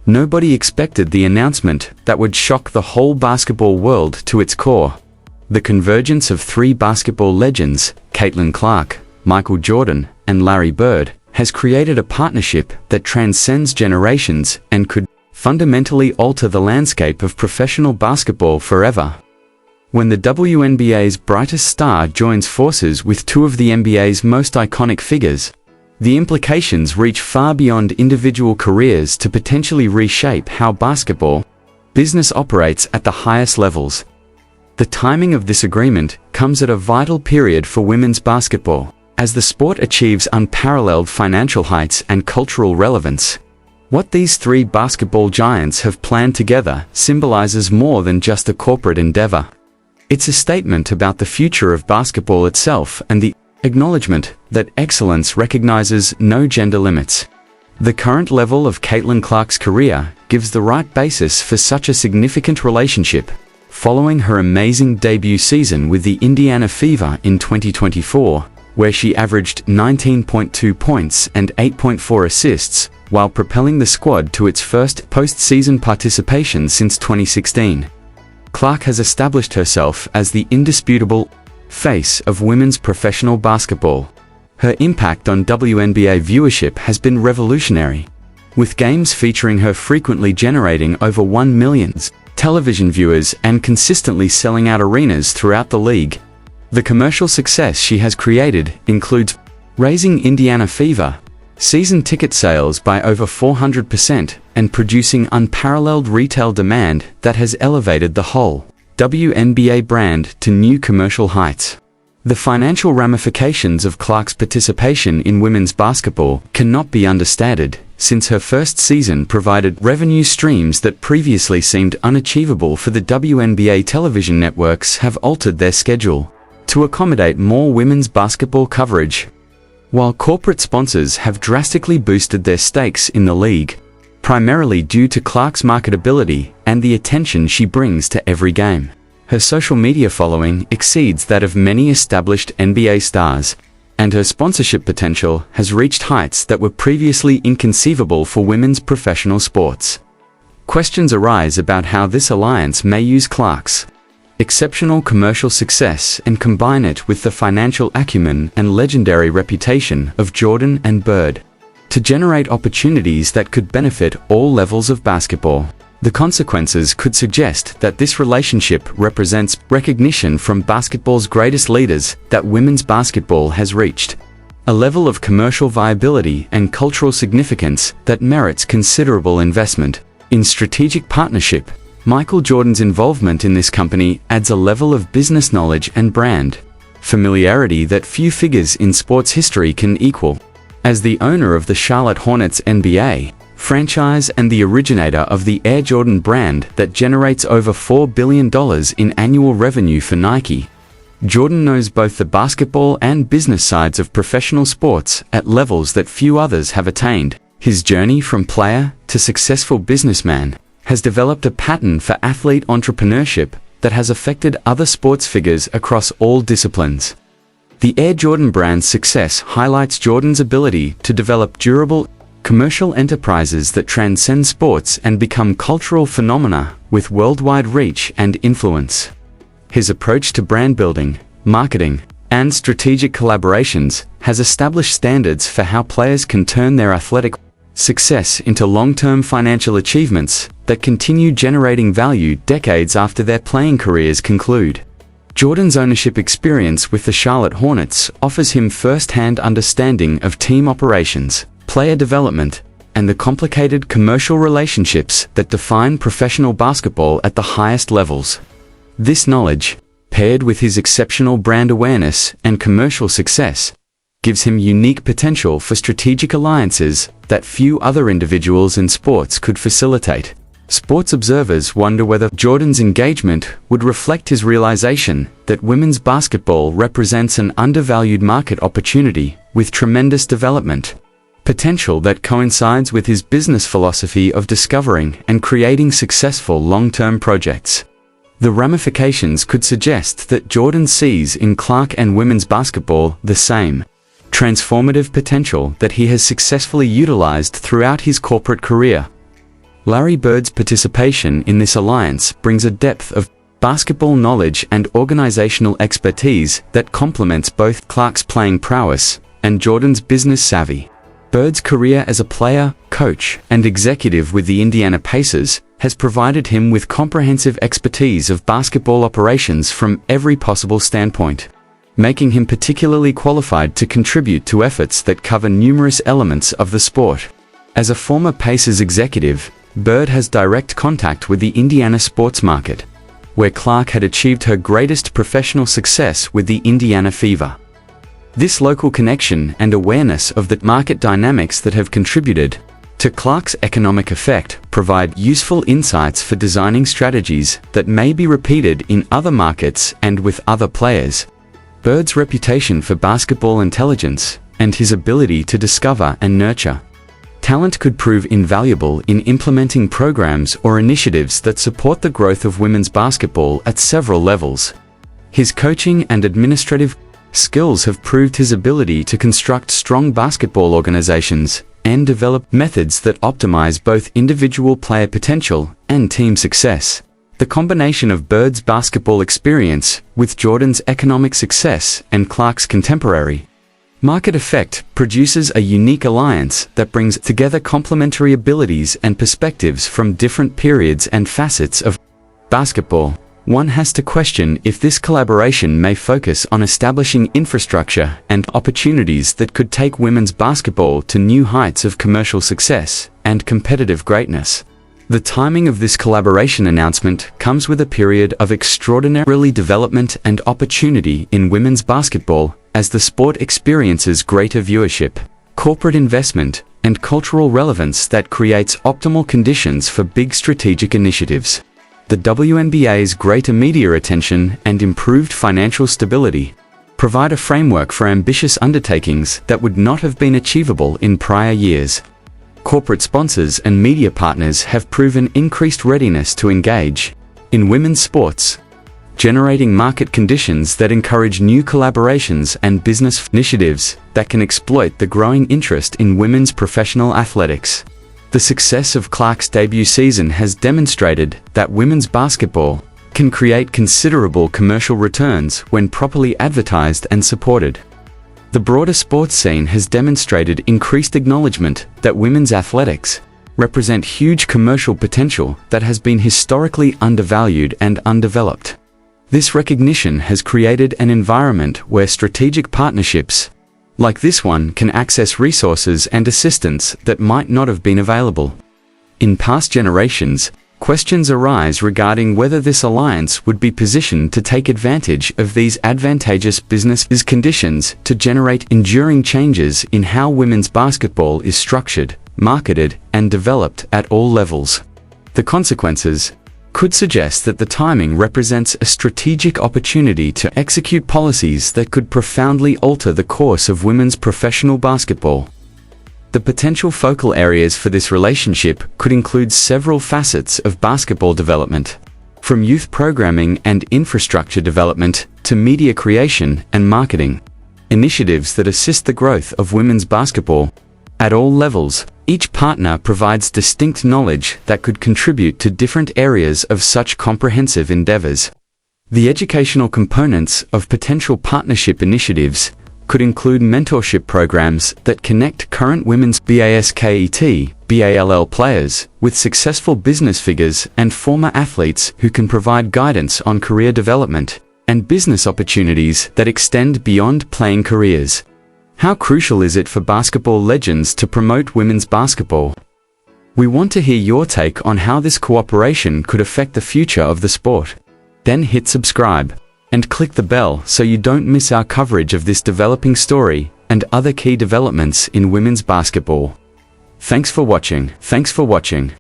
Nobody expected the announcement that would shock the whole basketball world to its core. The convergence of three basketball legends, Caitlin Clark, Michael Jordan, and Larry Bird, has created a partnership that transcends generations and could fundamentally alter the landscape of professional basketball forever. When the WNBA's brightest star joins forces with two of the NBA's most iconic figures, the implications reach far beyond individual careers to potentially reshape how basketball business operates at the highest levels. The timing of this agreement comes at a vital period for women's basketball, as the sport achieves unparalleled financial heights and cultural relevance. What these three basketball giants have planned together symbolizes more than just a corporate endeavor. It's a statement about the future of basketball itself and the acknowledgement that excellence recognizes no gender limits. The current level of Caitlin Clark's career gives the right basis for such a significant relationship. Following her amazing debut season with the Indiana Fever in 2024, where she averaged 19.2 points and 8.4 assists, while propelling the squad to its first postseason participation since 2016. Clark has established herself as the indisputable face of women's professional basketball. Her impact on WNBA viewership has been revolutionary, with games featuring her frequently generating over 1 million television viewers and consistently selling out arenas throughout the league. The commercial success she has created includes raising Indiana Fever season ticket sales by over 400% and producing unparalleled retail demand that has elevated the whole WNBA brand to new commercial heights. The financial ramifications of Clark's participation in women's basketball cannot be understated, since her first season provided revenue streams that previously seemed unachievable for the WNBA television networks have altered their schedule to accommodate more women's basketball coverage. While corporate sponsors have drastically boosted their stakes in the league, primarily due to Clark's marketability and the attention she brings to every game, her social media following exceeds that of many established NBA stars, and her sponsorship potential has reached heights that were previously inconceivable for women's professional sports. Questions arise about how this alliance may use Clark's exceptional commercial success and combine it with the financial acumen and legendary reputation of Jordan and Bird to generate opportunities that could benefit all levels of basketball. The consequences could suggest that this relationship represents recognition from basketball's greatest leaders that women's basketball has reached a level of commercial viability and cultural significance that merits considerable investment. In strategic partnership, Michael Jordan's involvement in this company adds a level of business knowledge and brand familiarity that few figures in sports history can equal. As the owner of the Charlotte Hornets NBA franchise and the originator of the Air Jordan brand that generates over $4 billion in annual revenue for Nike, Jordan knows both the basketball and business sides of professional sports at levels that few others have attained. His journey from player to successful businessman has developed a pattern for athlete entrepreneurship that has affected other sports figures across all disciplines. The Air Jordan brand's success highlights Jordan's ability to develop durable, commercial enterprises that transcend sports and become cultural phenomena with worldwide reach and influence. His approach to brand building, marketing, and strategic collaborations has established standards for how players can turn their athletic success into long-term financial achievements that continue generating value decades after their playing careers conclude. Jordan's ownership experience with the Charlotte Hornets offers him first-hand understanding of team operations, player development, and the complicated commercial relationships that define professional basketball at the highest levels. This knowledge, paired with his exceptional brand awareness and commercial success, gives him unique potential for strategic alliances that few other individuals in sports could facilitate. Sports observers wonder whether Jordan's engagement would reflect his realization that women's basketball represents an undervalued market opportunity with tremendous development potential that coincides with his business philosophy of discovering and creating successful long-term projects. The ramifications could suggest that Jordan sees in Clark and women's basketball the same transformative potential that he has successfully utilized throughout his corporate career. Larry Bird's participation in this alliance brings a depth of basketball knowledge and organizational expertise that complements both Clark's playing prowess and Jordan's business savvy. Bird's career as a player, coach, and executive with the Indiana Pacers has provided him with comprehensive expertise of basketball operations from every possible standpoint, making him particularly qualified to contribute to efforts that cover numerous elements of the sport. As a former Pacers executive, Bird has direct contact with the Indiana sports market, where Clark had achieved her greatest professional success with the Indiana Fever. This local connection and awareness of the market dynamics that have contributed to Clark's economic effect provide useful insights for designing strategies that may be repeated in other markets and with other players. Bird's reputation for basketball intelligence and his ability to discover and nurture talent could prove invaluable in implementing programs or initiatives that support the growth of women's basketball at several levels. His coaching and administrative skills have proved his ability to construct strong basketball organizations and develop methods that optimize both individual player potential and team success. The combination of Bird's basketball experience with Jordan's economic success and Clark's contemporary market effect produces a unique alliance that brings together complementary abilities and perspectives from different periods and facets of basketball. One has to question if this collaboration may focus on establishing infrastructure and opportunities that could take women's basketball to new heights of commercial success and competitive greatness. The timing of this collaboration announcement comes with a period of extraordinary development and opportunity in women's basketball as the sport experiences greater viewership, corporate investment, and cultural relevance that creates optimal conditions for big strategic initiatives. The WNBA's greater media attention and improved financial stability provide a framework for ambitious undertakings that would not have been achievable in prior years. Corporate sponsors and media partners have proven increased readiness to engage in women's sports, generating market conditions that encourage new collaborations and business initiatives that can exploit the growing interest in women's professional athletics. The success of Clark's debut season has demonstrated that women's basketball can create considerable commercial returns when properly advertised and supported. The broader sports scene has demonstrated increased acknowledgement that women's athletics represent huge commercial potential that has been historically undervalued and undeveloped. This recognition has created an environment where strategic partnerships like this one can access resources and assistance that might not have been available. In past generations, questions arise regarding whether this alliance would be positioned to take advantage of these advantageous business conditions to generate enduring changes in how women's basketball is structured, marketed, and developed at all levels. The consequences could suggest that the timing represents a strategic opportunity to execute policies that could profoundly alter the course of women's professional basketball. The potential focal areas for this relationship could include several facets of basketball development, from youth programming and infrastructure development to media creation and marketing. Initiatives that assist the growth of women's basketball at all levels. Each partner provides distinct knowledge that could contribute to different areas of such comprehensive endeavors. The educational components of potential partnership initiatives could include mentorship programs that connect current women's BASKET/BALL players with successful business figures and former athletes who can provide guidance on career development and business opportunities that extend beyond playing careers. How crucial is it for basketball legends to promote women's basketball? We want to hear your take on how this cooperation could affect the future of the sport. Then hit subscribe and click the bell so you don't miss our coverage of this developing story and other key developments in women's basketball. Thanks for watching.